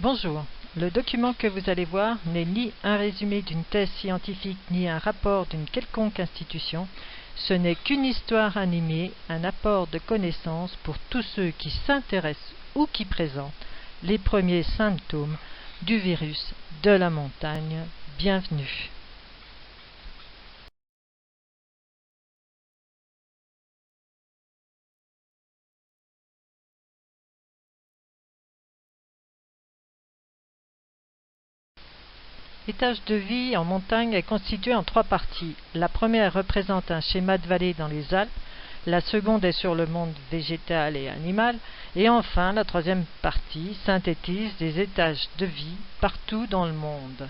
Bonjour, le document que vous allez voir n'est ni un résumé d'une thèse scientifique ni un rapport d'une quelconque institution, ce n'est qu'une histoire animée, un apport de connaissances pour tous ceux qui s'intéressent ou qui présentent les premiers symptômes du virus de la montagne. Bienvenue. L'étage de vie en montagne est constitué en trois parties. La première représente un schéma de vallée dans les Alpes, la seconde est sur le monde végétal et animal, et enfin la troisième partie synthétise des étages de vie partout dans le monde.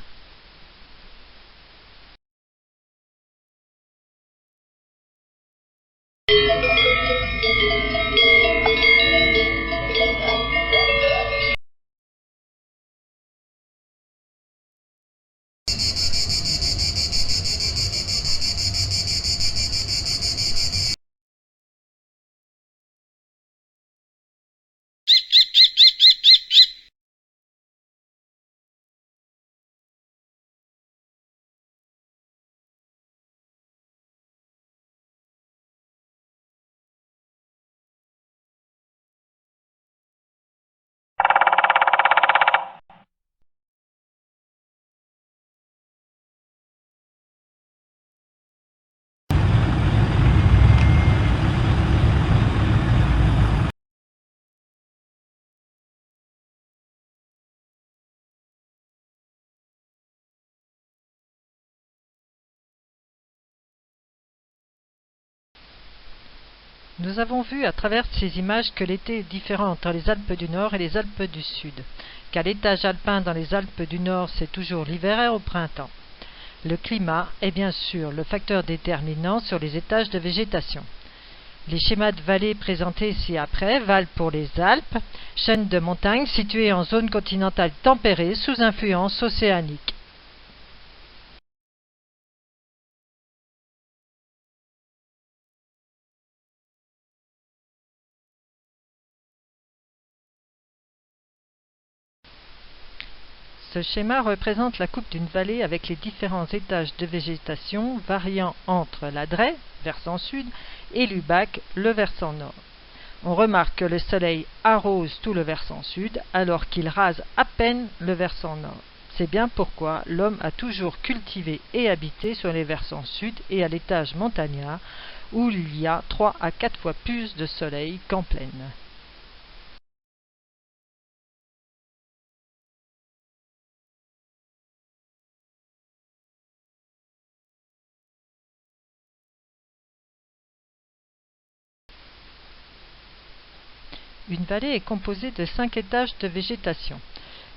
Nous avons vu à travers ces images que l'été est différent entre les Alpes du Nord et les Alpes du Sud, qu'à l'étage alpin dans les Alpes du Nord c'est toujours l'hiver et au printemps. Le climat est bien sûr le facteur déterminant sur les étages de végétation. Les schémas de vallées présentés ci-après valent pour les Alpes, chaîne de montagnes située en zone continentale tempérée sous influence océanique. Ce schéma représente la coupe d'une vallée avec les différents étages de végétation variant entre la Draie, versant sud, et l'Ubac, le versant nord. On remarque que le soleil arrose tout le versant sud alors qu'il rase à peine le versant nord. C'est bien pourquoi l'homme a toujours cultivé et habité sur les versants sud et à l'étage montagnard où il y a 3 à 4 fois plus de soleil qu'en plaine. Une vallée est composée de 5 étages de végétation.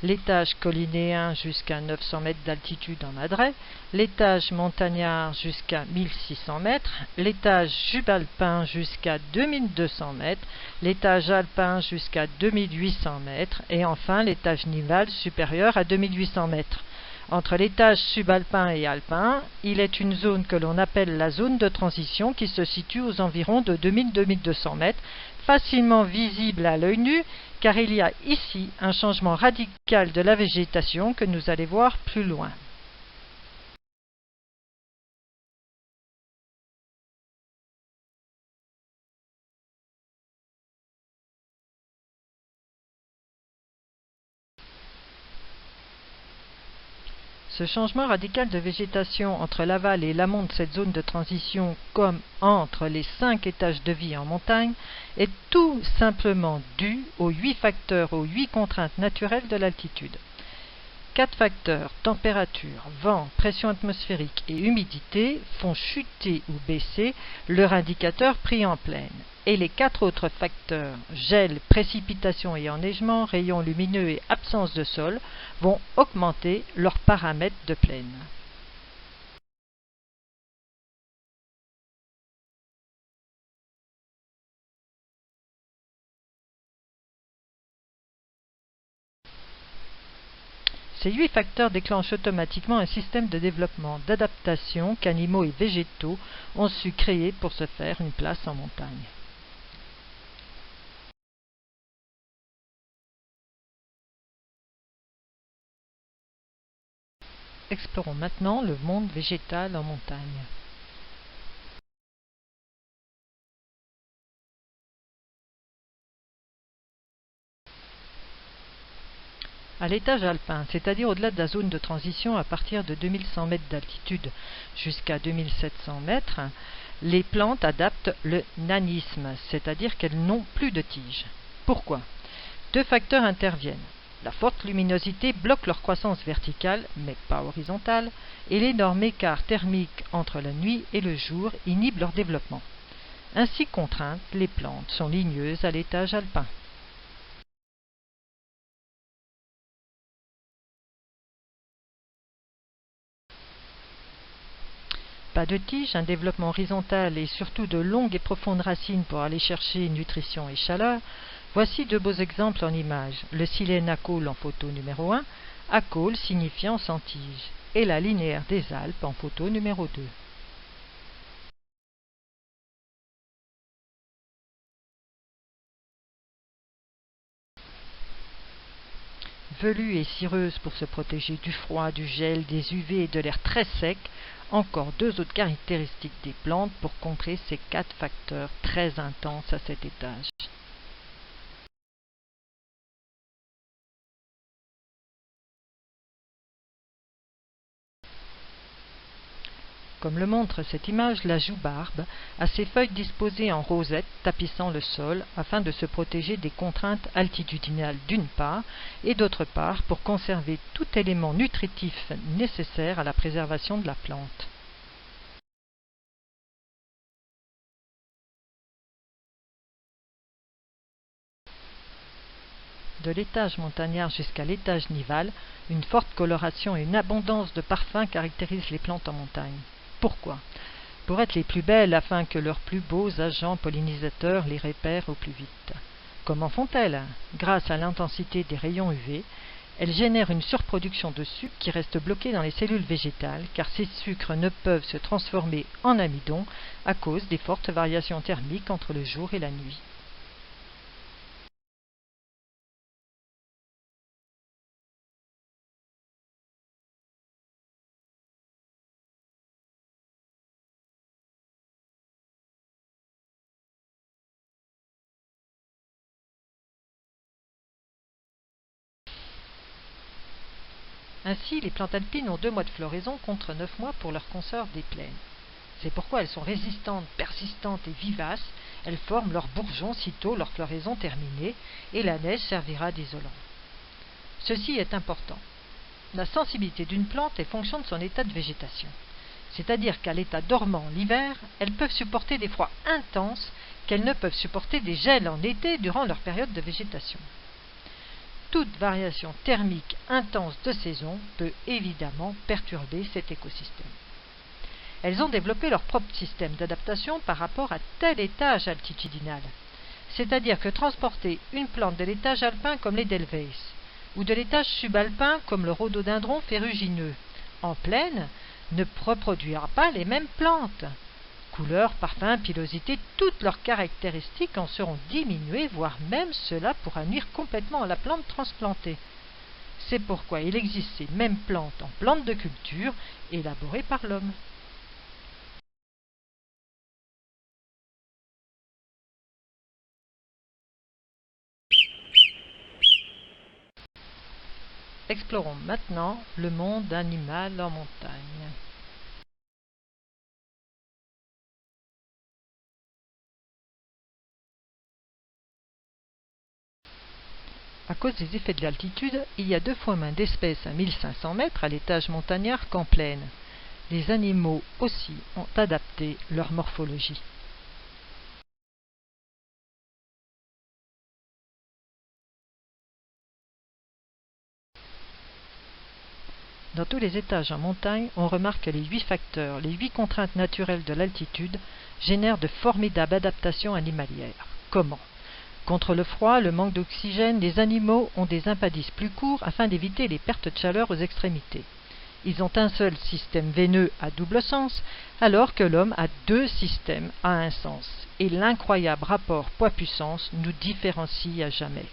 L'étage collinéen jusqu'à 900 mètres d'altitude en adret, l'étage montagnard jusqu'à 1600 mètres, l'étage subalpin jusqu'à 2200 mètres, l'étage alpin jusqu'à 2800 mètres et enfin l'étage nival supérieur à 2800 mètres. Entre l'étage subalpin et alpin, il est une zone que l'on appelle la zone de transition qui se situe aux environs de 2000-2200 mètres, facilement visible à l'œil nu, car il y a ici un changement radical de la végétation que nous allons voir plus loin. Ce changement radical de végétation entre l'aval et l'amont de cette zone de transition, comme entre les 5 étages de vie en montagne, est tout simplement dû aux 8 facteurs, aux 8 contraintes naturelles de l'altitude. 4 facteurs, température, vent, pression atmosphérique et humidité, font chuter ou baisser leur indicateur pris en plaine. Et les 4 autres facteurs, gel, précipitation et enneigement, rayons lumineux et absence de sol, vont augmenter leurs paramètres de plaine. Ces 8 facteurs déclenchent automatiquement un système de développement, d'adaptation qu'animaux et végétaux ont su créer pour se faire une place en montagne. Explorons maintenant le monde végétal en montagne. À l'étage alpin, c'est-à-dire au-delà de la zone de transition à partir de 2100 mètres d'altitude jusqu'à 2700 mètres, les plantes adaptent le nanisme, c'est-à-dire qu'elles n'ont plus de tiges. Pourquoi? Deux facteurs interviennent. La forte luminosité bloque leur croissance verticale, mais pas horizontale, et l'énorme écart thermique entre la nuit et le jour inhibe leur développement. Ainsi contraintes, les plantes sont ligneuses à l'étage alpin. Pas de tige, un développement horizontal et surtout de longues et profondes racines pour aller chercher nutrition et chaleur, voici deux beaux exemples en images. Le silène Acole en photo numéro 1, Acole signifiant sans tige, et la linéaire des Alpes en photo numéro 2. Velue et cireuse pour se protéger du froid, du gel, des UV et de l'air très sec, encore deux autres caractéristiques des plantes pour contrer ces quatre facteurs très intenses à cet étage. Comme le montre cette image, la joubarbe a ses feuilles disposées en rosette tapissant le sol afin de se protéger des contraintes altitudinales d'une part et d'autre part pour conserver tout élément nutritif nécessaire à la préservation de la plante. De l'étage montagnard jusqu'à l'étage nival, une forte coloration et une abondance de parfums caractérisent les plantes en montagne. Pourquoi? Pour être les plus belles afin que leurs plus beaux agents pollinisateurs les repèrent au plus vite. Comment font-elles? Grâce à l'intensité des rayons UV, elles génèrent une surproduction de sucre qui reste bloqué dans les cellules végétales car ces sucres ne peuvent se transformer en amidon à cause des fortes variations thermiques entre le jour et la nuit. Ainsi, les plantes alpines ont 2 mois de floraison contre 9 mois pour leurs consoeurs des plaines. C'est pourquoi elles sont résistantes, persistantes et vivaces. Elles forment leurs bourgeons sitôt leur floraison terminée et la neige servira d'isolant. Ceci est important. La sensibilité d'une plante est fonction de son état de végétation. C'est-à-dire qu'à l'état dormant l'hiver, elles peuvent supporter des froids intenses qu'elles ne peuvent supporter des gels en été durant leur période de végétation. Toute variation thermique intense de saison peut évidemment perturber cet écosystème. Elles ont développé leur propre système d'adaptation par rapport à tel étage altitudinal. C'est-à-dire que transporter une plante de l'étage alpin comme l'Edelweiss ou de l'étage subalpin comme le rhododendron ferrugineux en plaine ne reproduira pas les mêmes plantes. Couleur, parfum, pilosité, toutes leurs caractéristiques en seront diminuées, voire même cela pourra nuire complètement à la plante transplantée. C'est pourquoi il existe ces mêmes plantes en plantes de culture élaborées par l'homme. Explorons maintenant le monde animal en montagne. À cause des effets de l'altitude, il y a 2 fois moins d'espèces à 1500 mètres à l'étage montagnard qu'en plaine. Les animaux aussi ont adapté leur morphologie. Dans tous les étages en montagne, on remarque que les 8 facteurs, les 8 contraintes naturelles de l'altitude génèrent de formidables adaptations animalières. Comment? Contre le froid, le manque d'oxygène, les animaux ont des impadices plus courts afin d'éviter les pertes de chaleur aux extrémités. Ils ont un seul système veineux à double sens, alors que l'homme a 2 systèmes à un sens. Et l'incroyable rapport poids-puissance nous différencie à jamais.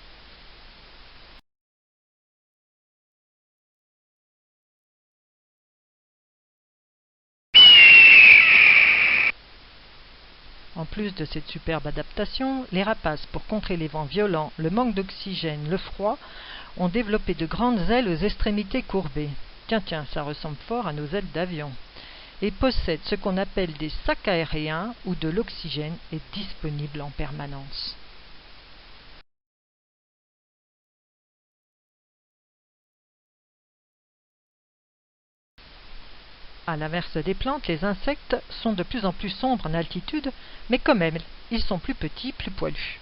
En plus de cette superbe adaptation, les rapaces, pour contrer les vents violents, le manque d'oxygène, le froid, ont développé de grandes ailes aux extrémités courbées. Tiens, ça ressemble fort à nos ailes d'avion. Et possèdent ce qu'on appelle des sacs aériens où de l'oxygène est disponible en permanence. À l'inverse des plantes, les insectes sont de plus en plus sombres en altitude, mais quand même, ils sont plus petits, plus poilus.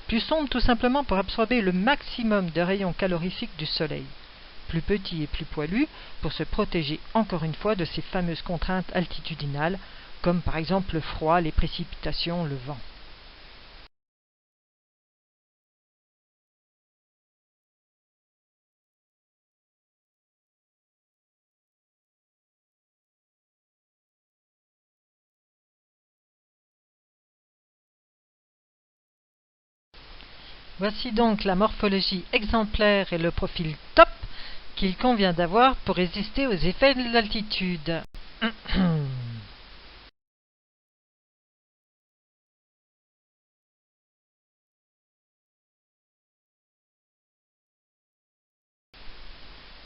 Plus sombres tout simplement pour absorber le maximum de rayons calorifiques du soleil. Plus petits et plus poilus pour se protéger encore une fois de ces fameuses contraintes altitudinales, comme par exemple le froid, les précipitations, le vent. Voici donc la morphologie exemplaire et le profil top qu'il convient d'avoir pour résister aux effets de l'altitude.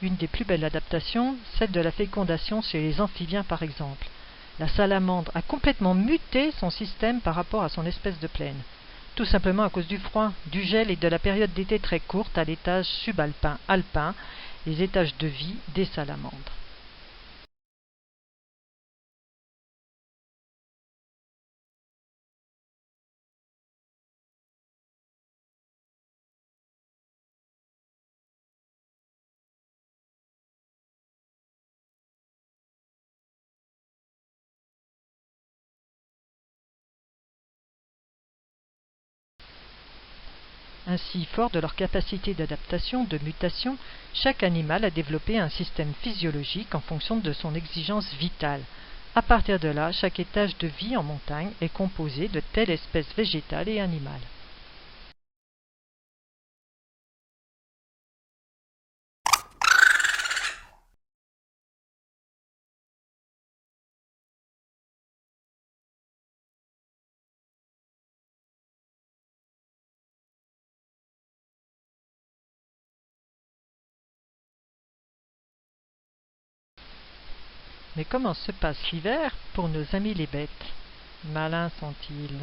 Une des plus belles adaptations, celle de la fécondation chez les amphibiens par exemple. La salamandre a complètement muté son système par rapport à son espèce de plaine, tout simplement à cause du froid, du gel et de la période d'été très courte à l'étage subalpin alpin, les étages de vie des salamandres. Ainsi, fort de leur capacité d'adaptation, de mutation, chaque animal a développé un système physiologique en fonction de son exigence vitale. À partir de là, chaque étage de vie en montagne est composé de telle espèce végétale et animale. Mais comment se passe l'hiver pour nos amis les bêtes? Malins sont-ils?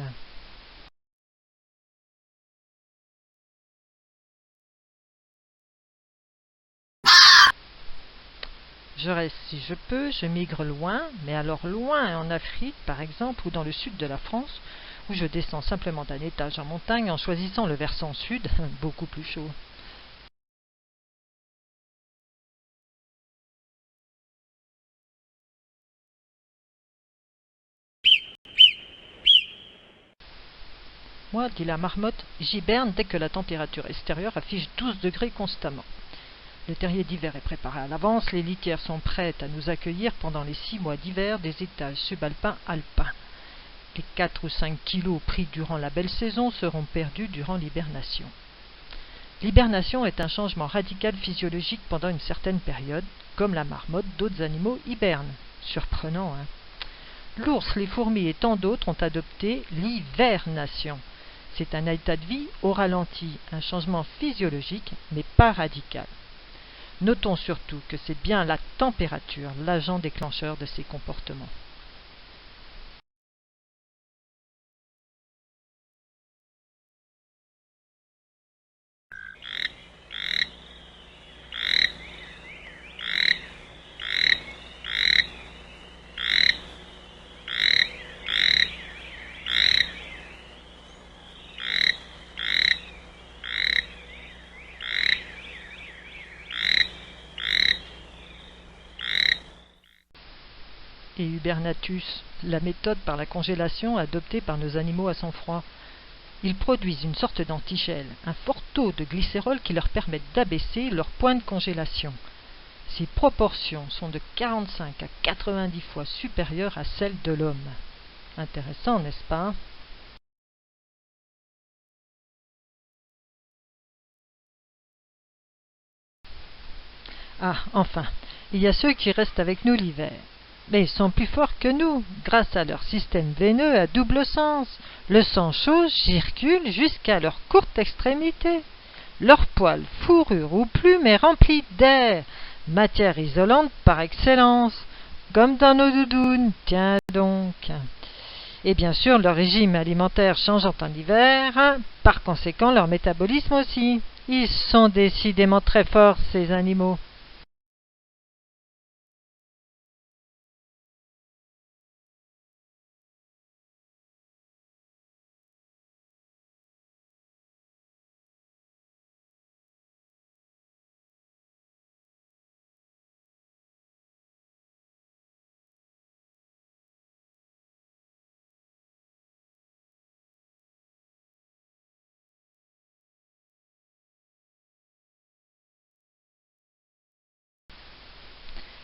Je reste si je peux, je migre loin, mais alors loin en Afrique par exemple, ou dans le sud de la France, où je descends simplement d'un étage en montagne en choisissant le versant sud, beaucoup plus chaud. Moi, dit la marmotte, j'hiberne dès que la température extérieure affiche 12 degrés constamment. Le terrier d'hiver est préparé à l'avance, les litières sont prêtes à nous accueillir pendant les 6 mois d'hiver des étages subalpins alpins. Les 4 ou 5 kilos pris durant la belle saison seront perdus durant l'hibernation. L'hibernation est un changement radical physiologique pendant une certaine période, comme la marmotte, d'autres animaux hibernent. Surprenant, hein? L'ours, les fourmis et tant d'autres ont adopté l'hivernation. C'est un état de vie au ralenti, un changement physiologique, mais pas radical. Notons surtout que c'est bien la température l'agent déclencheur de ces comportements. Et Hubernatus, la méthode par la congélation adoptée par nos animaux à sang froid. Ils produisent une sorte d'antigel, un fort taux de glycérol qui leur permet d'abaisser leur point de congélation. Ces proportions sont de 45 à 90 fois supérieures à celles de l'homme. Intéressant, n'est-ce pas? Ah, enfin, il y a ceux qui restent avec nous l'hiver. mais ils sont plus forts que nous, grâce à leur système veineux à double sens. Le sang chaud circule jusqu'à leur courte extrémité. Leur poil, fourrure ou plume est rempli d'air, matière isolante par excellence, comme dans nos doudounes, tiens donc. Et bien sûr, leur régime alimentaire changeant en hiver, par conséquent leur métabolisme aussi. Ils sont décidément très forts, ces animaux.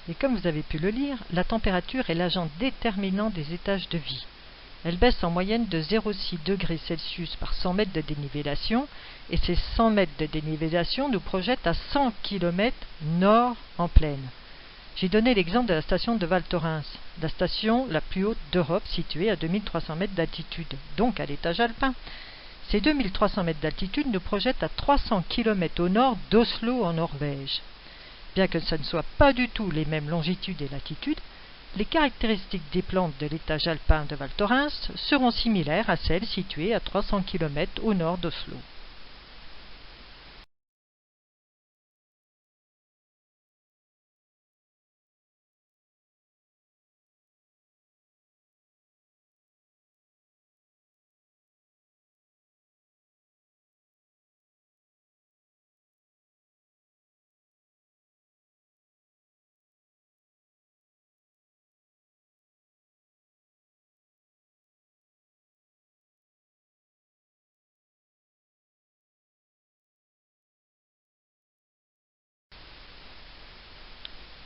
Et comme vous avez pu le lire, la température est l'agent déterminant des étages de vie. Elle baisse en moyenne de 0,6 degrés Celsius par 100 mètres de dénivellation, et ces 100 mètres de dénivellation nous projettent à 100 km nord en plaine. J'ai donné l'exemple de la station de Val Thorens, la station la plus haute d'Europe située à 2300 mètres d'altitude, donc à l'étage alpin. Ces 2300 mètres d'altitude nous projettent à 300 km au nord d'Oslo en Norvège. Bien que ce ne soient pas du tout les mêmes longitudes et latitudes, les caractéristiques des plantes de l'étage alpin de Val Thorens seront similaires à celles situées à 300 km au nord d'Oslo.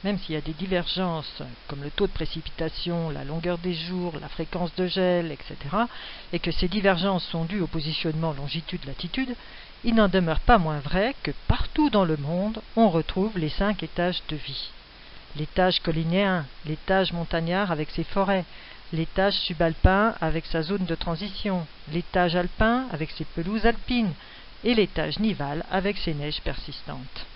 Même s'il y a des divergences comme le taux de précipitation, la longueur des jours, la fréquence de gel, etc., et que ces divergences sont dues au positionnement longitude-latitude, il n'en demeure pas moins vrai que partout dans le monde, on retrouve les 5 étages de vie. L'étage collinéen, l'étage montagnard avec ses forêts, l'étage subalpin avec sa zone de transition, l'étage alpin avec ses pelouses alpines, et l'étage nival avec ses neiges persistantes.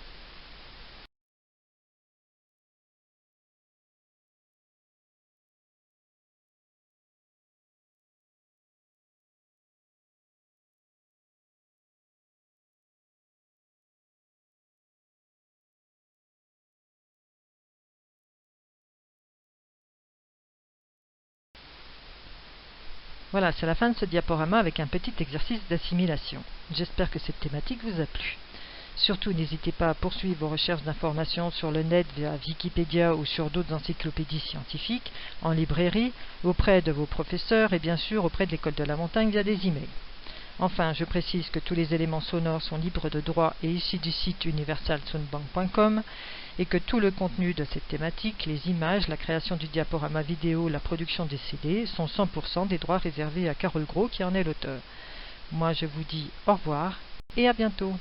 Voilà, c'est la fin de ce diaporama avec un petit exercice d'assimilation. J'espère que cette thématique vous a plu. Surtout, n'hésitez pas à poursuivre vos recherches d'informations sur le net via Wikipédia ou sur d'autres encyclopédies scientifiques, en librairie, auprès de vos professeurs et bien sûr auprès de l'École de la Montagne via des emails. Enfin, je précise que tous les éléments sonores sont libres de droit et issus du site universalsoundbank.com et que tout le contenu de cette thématique, les images, la création du diaporama vidéo, la production des CD, sont 100% des droits réservés à Carole Gros qui en est l'auteur. Moi, je vous dis au revoir et à bientôt.